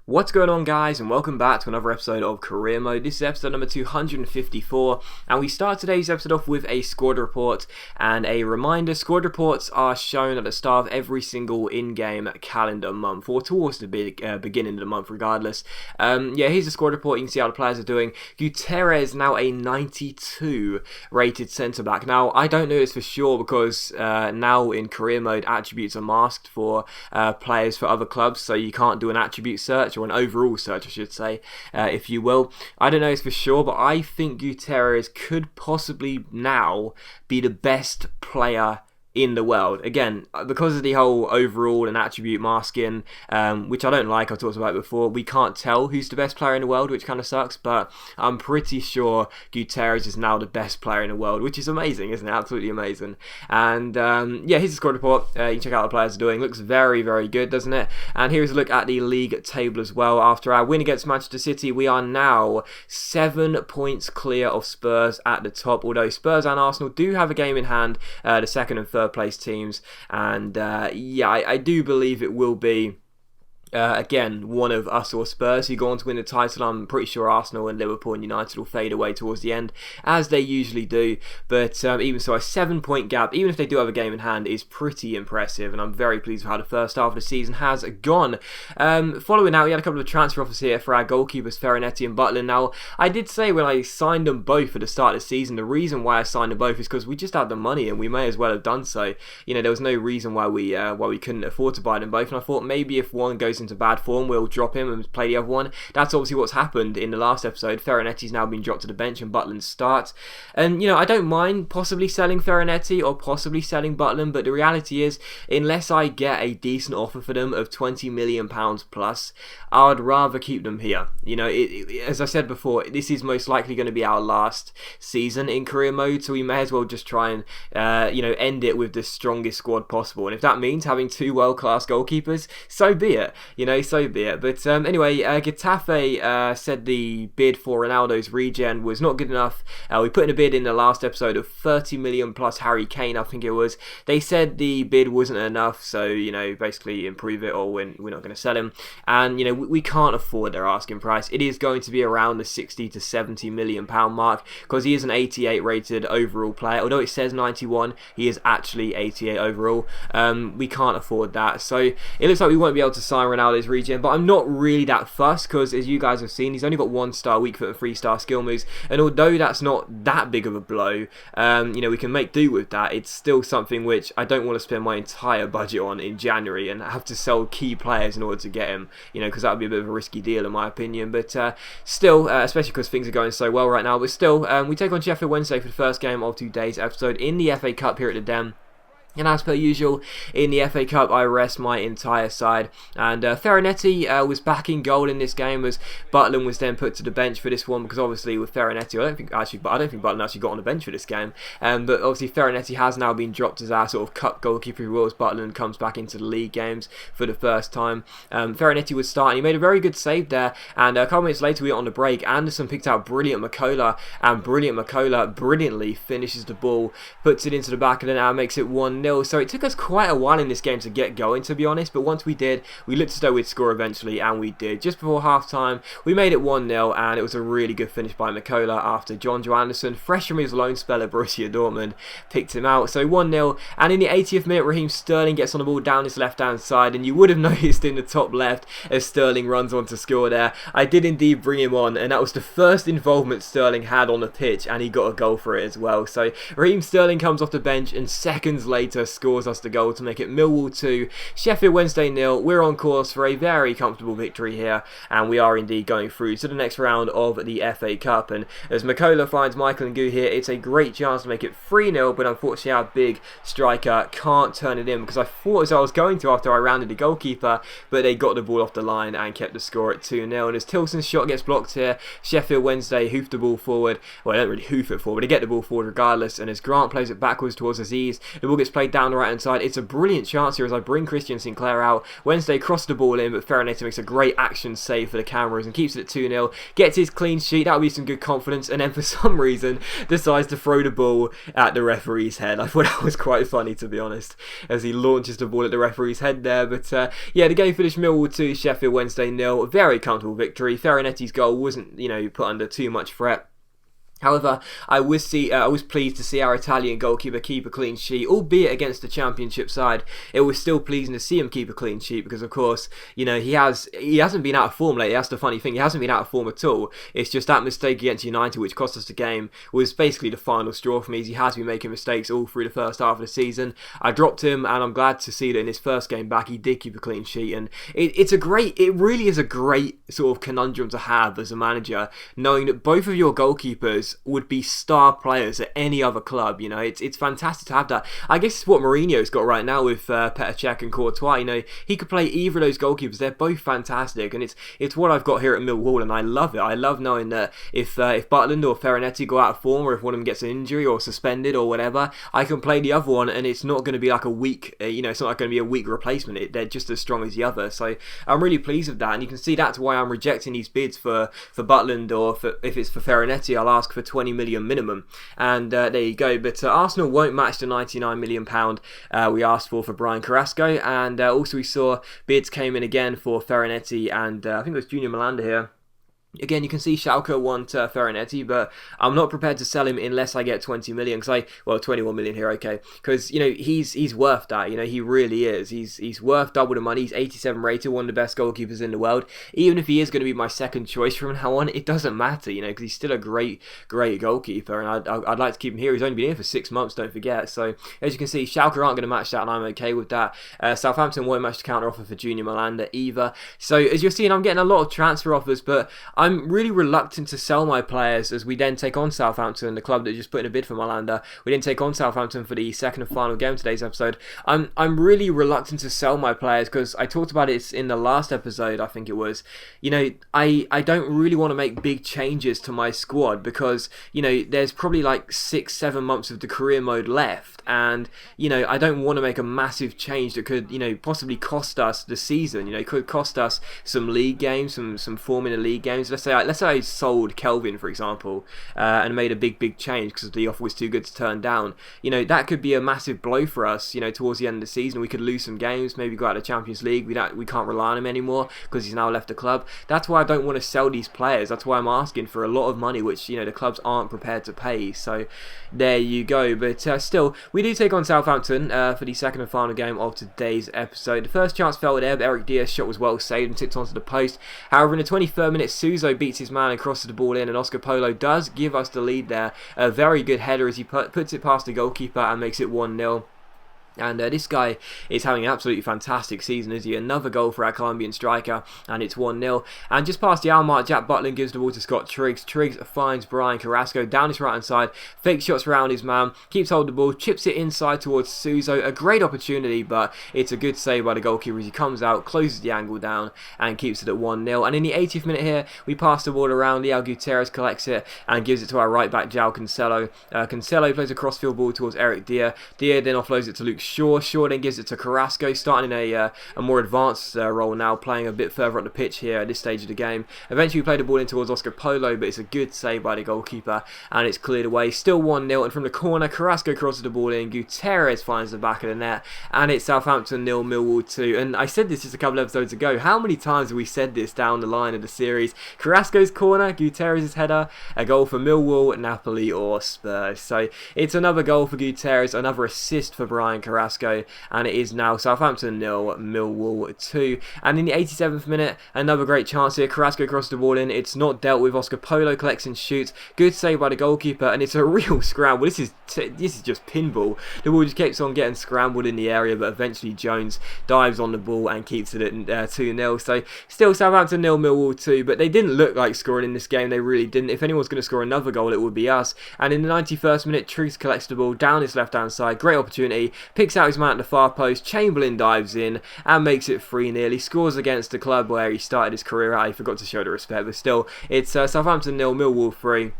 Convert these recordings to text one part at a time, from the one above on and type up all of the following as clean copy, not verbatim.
What's going on, guys, and welcome back to another episode of Career Mode. This is episode number 254, and we start today's episode off with a squad report. And a reminder, squad reports are shown at the start of every single in-game calendar month, or towards the beginning of the month regardless. Here's the squad report. You can see how the players are doing. Gutierrez now a 92 rated centre-back. Now, I don't know this for sure because now in Career Mode, attributes are masked for players for other clubs, so you can't do an attribute search, or an overall search I should say, if you will. I don't know this for sure, but I think Gutierrez could possibly now be the best player in the world. Again, because of the whole overall and attribute masking, which I don't like, I've talked about before, we can't tell who's the best player in the world, which kind of sucks, but I'm pretty sure Gutierrez is now the best player in the world, which is amazing, isn't it? Absolutely amazing. And here's the squad report. You can check out how the players are doing. Looks very, very good, doesn't it? And here's a look at the league table as well. After our win against Manchester City, we are now 7 points clear of Spurs at the top, although Spurs and Arsenal do have a game in hand, the second and third place teams, and I do believe it will be again one of us or Spurs who go on to win the title. I'm pretty sure Arsenal and Liverpool and United will fade away towards the end, as they usually do, but even so, a 7-point gap, even if they do have a game in hand, is pretty impressive, and I'm very pleased with how the first half of the season has gone. Following that, we had a couple of transfer offers here for our goalkeepers, Ferranetti and Butland. Now, I did say when I signed them both at the start of the season, the reason why I signed them both is because we just had the money and we may as well have done so. You know, there was no reason why we couldn't afford to buy them both, and I thought maybe if one goes into bad form, we'll drop him and play the other one. That's obviously what's happened in the last episode. Ferranetti's now been dropped to the bench and Butland starts. And, you know, I don't mind possibly selling Ferranetti or possibly selling Butland, but the reality is, unless I get a decent offer for them of £20 million plus, I'd rather keep them here. You know, as I said before, this is most likely going to be our last season in career mode, so we may as well just try and, end it with the strongest squad possible. And if that means having two world-class goalkeepers, so be it. So be it. But anyway, Getafe said the bid for Ronaldo's regen was not good enough. We put in a bid in the last episode of 30 million plus Harry Kane, I think it was. They said the bid wasn't enough, so, basically improve it or we're not going to sell him. And, we can't afford their asking price. It is going to be around the 60 to 70 million pound mark, because he is an 88 rated overall player. Although it says 91, he is actually 88 overall. We can't afford that. So it looks like we won't be able to sign Ronaldo's regen, but I'm not really that fussed, because as you guys have seen, he's only got 1-star weak foot and 3-star skill moves, and although that's not that big of a blow, we can make do with that. It's still something which I don't want to spend my entire budget on in January and have to sell key players in order to get him, because that would be a bit of a risky deal in my opinion. But still, especially because things are going so well right now, but still, we take on Sheffield Wednesday for the first game of today's episode in the FA Cup here at the Den. And as per usual, in the FA Cup, I rest my entire side. And Ferranetti was back in goal in this game, as Butland was then put to the bench for this one, because obviously with Ferranetti, I don't think Butland actually got on the bench for this game. But obviously Ferranetti has now been dropped as our sort of cup goalkeeper, who was Butland comes back into the league games for the first time. Ferranetti was starting. He made a very good save there, and a couple minutes later we were on the break. Anderson picked out Brilliant McCullough, and Brilliant McCullough brilliantly finishes the ball, puts it into the back of the net and makes it 1-0. So it took us quite a while in this game to get going, to be honest, but once we did, we looked as though we'd score eventually, and we did. Just before half-time, we made it 1-0, and it was a really good finish by McCullough after John Joe Anderson, fresh from his loan spell at Borussia Dortmund, picked him out. So 1-0, and in the 80th minute, Raheem Sterling gets on the ball down his left-hand side, and you would have noticed in the top left as Sterling runs on to score there. I did indeed bring him on, and that was the first involvement Sterling had on the pitch, and he got a goal for it as well. So Raheem Sterling comes off the bench, and seconds later scores us the goal to make it Millwall 2, Sheffield Wednesday 0. We're on course for a very comfortable victory here, and we are indeed going through to the next round of the FA Cup. And as McCullough finds Michael Ngoo here, it's a great chance to make it 3-0, but unfortunately our big striker can't turn it in, because I thought as I was going to after I rounded the goalkeeper, but they got the ball off the line and kept the score at 2-0. And as Tilson's shot gets blocked here, Sheffield Wednesday hoof the ball forward. Well, they don't really hoof it forward, but they get the ball forward regardless, and as Grant plays it backwards towards Aziz, the ball gets played down the right hand side. It's a brilliant chance here as I bring Christian Sinclair out. Wednesday crossed the ball in, but Ferranetti makes a great action save for the cameras and keeps it at 2-0. Gets his clean sheet. That'll be some good confidence. And then for some reason decides to throw the ball at the referee's head. I thought that was quite funny, to be honest, as he launches the ball at the referee's head there. But yeah, the game finished Millwall 2, Sheffield Wednesday 0. Very comfortable victory. Ferranetti's goal wasn't, put under too much threat. However, I was pleased to see our Italian goalkeeper keep a clean sheet, albeit against the Championship side. It was still pleasing to see him keep a clean sheet because, of course, he hasn't been out of form lately. That's the funny thing. He hasn't been out of form at all. It's just that mistake against United, which cost us the game, was basically the final straw for me. As he has been making mistakes all through the first half of the season. I dropped him, and I'm glad to see that in his first game back, he did keep a clean sheet. And it really is a great sort of conundrum to have as a manager, knowing that both of your goalkeepers would be star players at any other club. It's fantastic to have that. I guess it's what Mourinho's got right now with Petr Cech and Courtois. He could play either of those goalkeepers. They're both fantastic, and it's what I've got here at Millwall, and I love it. I love knowing that if Butland or Ferranetti go out of form, or if one of them gets an injury or suspended or whatever, I can play the other one, and it's not going to be like a weak, it's not like going to be a weak replacement. They're just as strong as the other. So I'm really pleased with that, and you can see that's why I'm rejecting these bids for Butland, or if it's for Ferranetti, I'll ask for 20 million minimum, and there you go. But Arsenal won't match the £99 million we asked for Brian Carrasco, and also we saw bids came in again for Ferranetti and I think it was Junior Malanda here. Again, you can see Schalke want Ferranetti, but I'm not prepared to sell him unless I get 20 million. 21 million here, okay? Because he's worth that. He really is. He's worth double the money. He's 87 rated, one of the best goalkeepers in the world. Even if he is going to be my second choice from now on, it doesn't matter, because he's still a great goalkeeper, and I'd like to keep him here. He's only been here for 6 months, don't forget. So as you can see, Schalke aren't going to match that, and I'm okay with that. Southampton won't match the counter offer for Junior Malanda either. So as you're seeing, I'm getting a lot of transfer offers, but I'm really reluctant to sell my players as we then take on Southampton, the club that just put in a bid for Malanda. We didn't take on Southampton for the second and final game of today's episode. I'm really reluctant to sell my players because I talked about it in the last episode, I think it was. I don't really want to make big changes to my squad because, there's probably like 6-7 months of the career mode left, and, I don't want to make a massive change that could, possibly cost us the season. It could cost us some league games, some form in the league games. Let's say I sold Kelvin, for example, and made a big change because the offer was too good to turn down. That could be a massive blow for us, towards the end of the season. We could lose some games, maybe go out of the Champions League. We can't rely on him anymore because he's now left the club. That's why I don't want to sell these players. That's why I'm asking for a lot of money, which, the clubs aren't prepared to pay. So there you go. But still, we do take on Southampton for the second and final game of today's episode. The first chance fell there, but Eric Diaz's shot was well saved and tipped onto the post. However, in the 23rd minute, Suso beats his man and crosses the ball in, and Oscar Polo does give us the lead there. A very good header as he puts it past the goalkeeper and makes it 1-0. And this guy is having an absolutely fantastic season, is he? Another goal for our Colombian striker, and it's 1-0. And just past the hour mark, Jack Butland gives the ball to Scott Triggs. Triggs finds Brian Carrasco down his right-hand side, fake shots around his man, keeps hold of the ball, chips it inside towards Suso. A great opportunity, but it's a good save by the goalkeeper as he comes out, closes the angle down, and keeps it at 1-0. And in the 80th minute here, we pass the ball around. Leal Gutierrez collects it and gives it to our right-back, João Cancelo. Cancelo plays a crossfield ball towards Eric Diaz. Diaz then offloads it to Luke Shaw then gives it to Carrasco, starting in a more advanced role now, playing a bit further up the pitch here at this stage of the game. Eventually we play the ball in towards Oscar Polo, but it's a good save by the goalkeeper, and it's cleared away. Still 1-0, and from the corner, Carrasco crosses the ball in, Gutierrez finds the back of the net, and it's Southampton 0, Millwall 2. And I said this just a couple of episodes ago. How many times have we said this down the line of the series? Carrasco's corner, Gutierrez's header, a goal for Millwall, Napoli, or Spurs. So it's another goal for Gutierrez, another assist for Brian Carrasco, and it is now Southampton 0, Millwall 2. And in the 87th minute, another great chance here. Carrasco crosses the ball in. It's not dealt with. Oscar Polo collects and shoots. Good save by the goalkeeper, and it's a real scramble. This is just pinball. The ball just keeps on getting scrambled in the area, but eventually Jones dives on the ball and keeps it at 2-0. So still Southampton 0, Millwall 2, but they didn't look like scoring in this game. They really didn't. If anyone's going to score another goal, it would be us. And in the 91st minute, Triggs collects the ball down his left-hand side. Great opportunity. Picks out his man at the far post. Chamberlain dives in and makes it 3-0. He scores against the club where he started his career at. I forgot to show the respect, but still, it's Southampton 0, Millwall 3.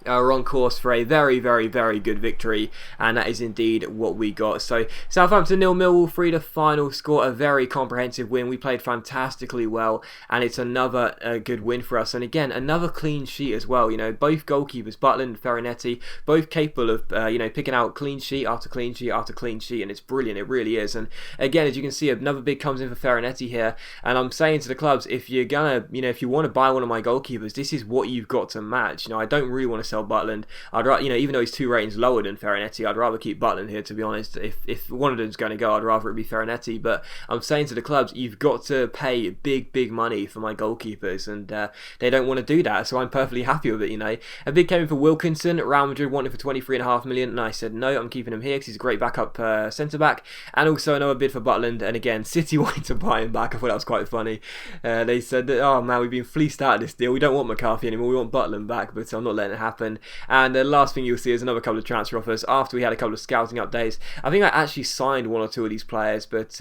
Are on course for a very, very, very good victory, and that is indeed what we got. So Southampton 0, Millwall 3, the final score. A very comprehensive win. We played fantastically well, and it's another good win for us. And again, another clean sheet as well. You know, both goalkeepers, Butland and Ferranetti, both capable of you know, picking out clean sheet after clean sheet after clean sheet, and it's brilliant. It really is. And again, as you can see, another big comes in for Ferranetti here. And I'm saying to the clubs, if you're gonna, you know, if you want to buy one of my goalkeepers, this is what you've got to match. You know, I don't really want to sell Butland. I'd rather, you know, even though he's 2 ratings lower than Ferranetti, I'd rather keep Butland here, to be honest. If one of them's going to go, I'd rather it be Ferranetti. But I'm saying to the clubs, you've got to pay big money for my goalkeepers, and they don't want to do that, so I'm perfectly happy with it. You know, a bid came in for Wilkinson. Real Madrid wanted for 23.5 million, and I said no, I'm keeping him here because he's a great backup centre back. And also another bid for Butland, and again, City wanted to buy him back. I thought that was quite funny. They said that, oh man, we've been fleeced out of this deal. We don't want McCarthy anymore. We want Butland back, but I'm not letting it happen. And the last thing you'll see is another couple of transfer offers after we had a couple of scouting updates. I think I actually signed 1 or 2 of these players, but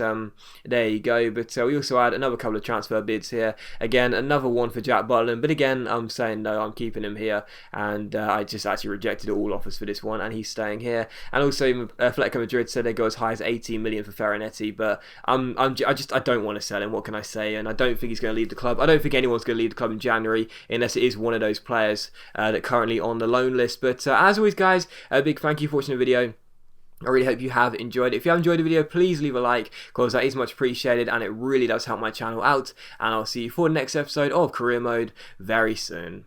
there you go. But we also had another couple of transfer bids here. Again, another one for Jack Butland, but again, I'm saying no, I'm keeping him here. And I just actually rejected all offers for this one, and he's staying here. And also, Atletico Madrid said they go as high as 18 million for Ferranetti, but I don't want to sell him. What can I say? And I don't think he's going to leave the club. I don't think anyone's going to leave the club in January unless it is one of those players that currently on the loan list. But as always, guys, a big thank you for watching the video. I really hope you have enjoyed it. If you have enjoyed the video, please leave a like, because that is much appreciated and it really does help my channel out. And I'll see you for the next episode of Career Mode very soon.